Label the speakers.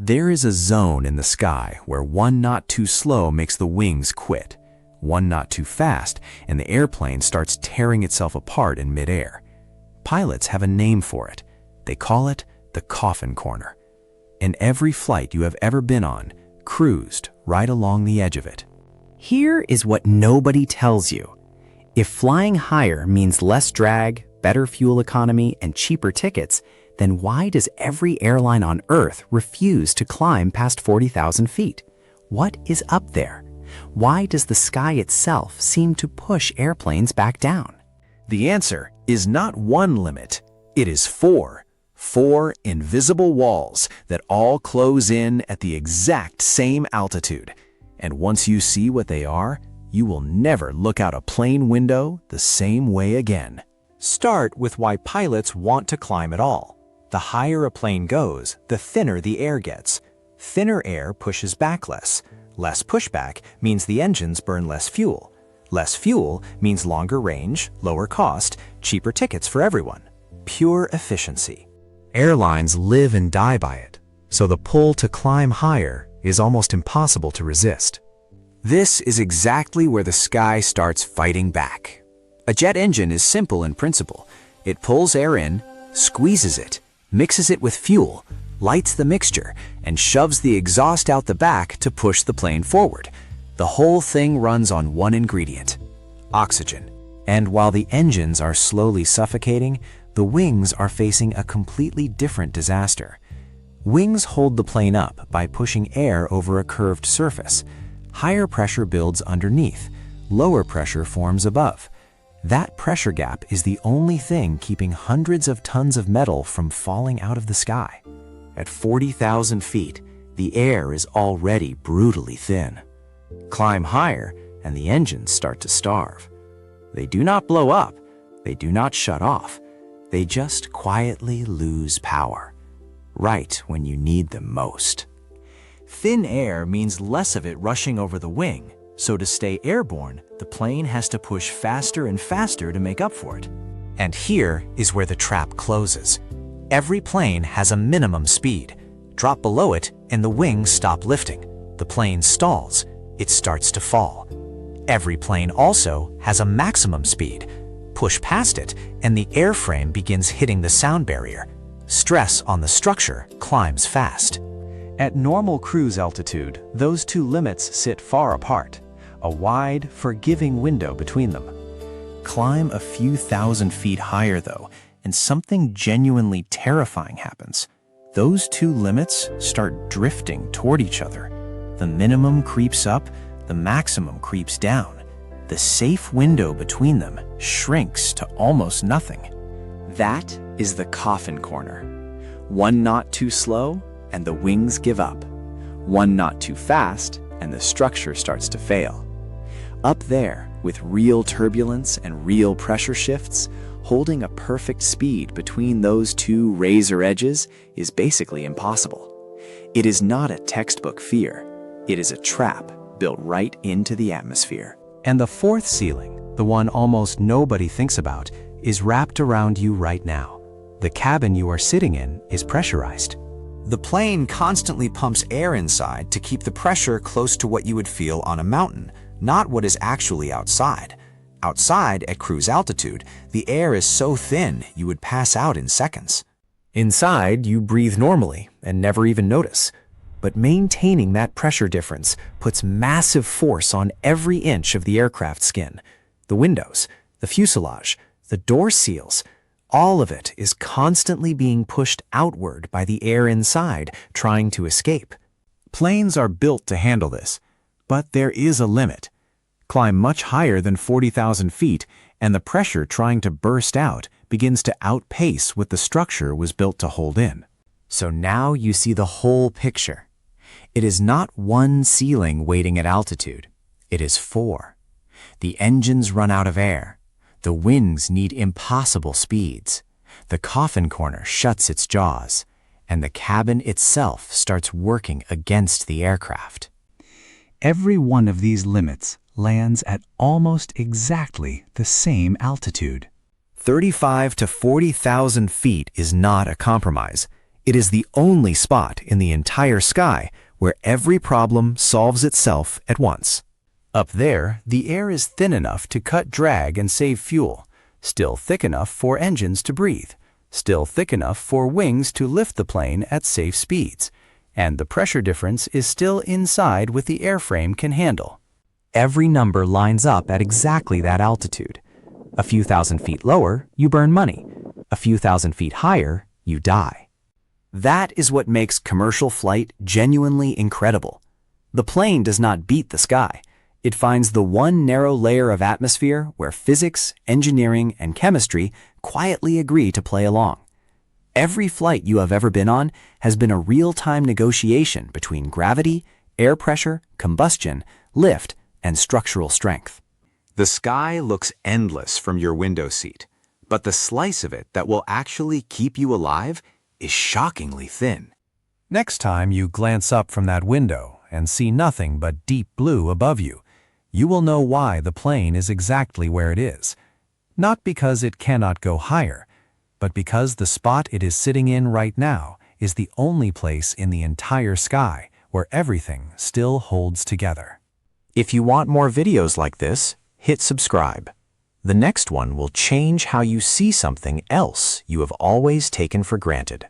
Speaker 1: There is a zone in the sky where one knot too slow makes the wings quit, one knot too fast, and the airplane starts tearing itself apart in midair. Pilots have a name for it. They call it the Coffin corner. And every flight you have ever been on cruised right along the edge of it.
Speaker 2: Here is what nobody tells you. If flying higher means less drag, better fuel economy, and cheaper tickets, then why does every airline on Earth refuse to climb past 40,000 feet? What is up there? Why does the sky itself seem to push airplanes back down?
Speaker 1: The answer is not one limit. It is four. Four invisible walls that all close in at the exact same altitude. And once you see what they are, you will never look out a plane window the same way again.
Speaker 3: Start with why pilots want to climb at all. The higher a plane goes, the thinner the air gets. Thinner air pushes back less. Less pushback means the engines burn less fuel. Less fuel means longer range, lower cost, cheaper tickets for everyone. Pure efficiency. Airlines live and die by it, so the pull to climb higher is almost impossible to resist.
Speaker 1: This is exactly where the sky starts fighting back. A jet engine is simple in principle. It pulls air in, squeezes it, mixes it with fuel, lights the mixture, and shoves the exhaust out the back to push the plane forward. The whole thing runs on one ingredient: oxygen. And while the engines are slowly suffocating, the wings are facing a completely different disaster. Wings hold the plane up by pushing air over a curved surface. Higher pressure builds underneath, lower pressure forms above. That pressure gap is the only thing keeping hundreds of tons of metal from falling out of the sky. At 40,000 feet, the air is already brutally thin. Climb higher, and the engines start to starve. They do not blow up, they do not shut off. They just quietly lose power, right when you need them most. Thin air means less of it rushing over the wing, so to stay airborne, the plane has to push faster and faster to make up for it. And here is where the trap closes. Every plane has a minimum speed. Drop below it, and the wings stop lifting. The plane stalls. It starts to fall. Every plane also has a maximum speed. Push past it, and the airframe begins hitting the sound barrier. Stress on the structure climbs fast. At normal cruise altitude, those two limits sit far apart, a wide, forgiving window between them. Climb a few thousand feet higher, though, and something genuinely terrifying happens. Those two limits start drifting toward each other. The minimum creeps up, the maximum creeps down. The safe window between them shrinks to almost nothing. That is the Coffin corner. One knot too slow, and the wings give up. One knot too fast, and the structure starts to fail. Up there, with real turbulence and real pressure shifts, holding a perfect speed between those two razor edges is basically impossible. It is not a textbook fear. It is a trap built right into the atmosphere. And the fourth ceiling, the one almost nobody thinks about, is wrapped around you right now. The cabin you are sitting in is pressurized. The plane constantly pumps air inside to keep the pressure close to what you would feel on a mountain, not what is actually outside. Outside, at cruise altitude, the air is so thin you would pass out in seconds. Inside, you breathe normally and never even notice. But maintaining that pressure difference puts massive force on every inch of the aircraft skin. The windows, the fuselage, the door seals, all of it is constantly being pushed outward by the air inside, trying to escape. Planes are built to handle this, but there is a limit. Climb much higher than 40,000 feet, and the pressure trying to burst out begins to outpace what the structure was built to hold in. So now you see the whole picture. It is not one ceiling waiting at altitude. It is four. The engines run out of air. The wings need impossible speeds. The coffin corner shuts its jaws, and the cabin itself starts working against the aircraft. Every one of these limits lands at almost exactly the same altitude. 35 to 40,000 feet is not a compromise.
Speaker 2: It is the only spot in the entire sky where every problem solves itself at once. Up there, the air is thin enough to cut drag and save fuel, still thick enough for engines to breathe, still thick enough for wings to lift the plane at safe speeds, and the pressure difference is still inside what the airframe can handle. Every number lines up at exactly that altitude. A few thousand feet lower, you burn money. A few thousand feet higher, you die. That is what makes commercial flight genuinely incredible. The plane does not beat the sky. It finds the one narrow layer of atmosphere where physics, engineering, and chemistry quietly agree to play along. Every flight you have ever been on has been a real-time negotiation between gravity, air pressure, combustion, lift, and structural strength.
Speaker 1: The sky looks endless from your window seat, but the slice of it that will actually keep you alive is shockingly thin.
Speaker 3: Next time you glance up from that window and see nothing but deep blue above you, you will know why the plane is exactly where it is. Not because it cannot go higher, but because the spot it is sitting in right now is the only place in the entire sky where everything still holds together.
Speaker 2: If you want more videos like this, hit subscribe. The next one will change how you see something else you have always taken for granted.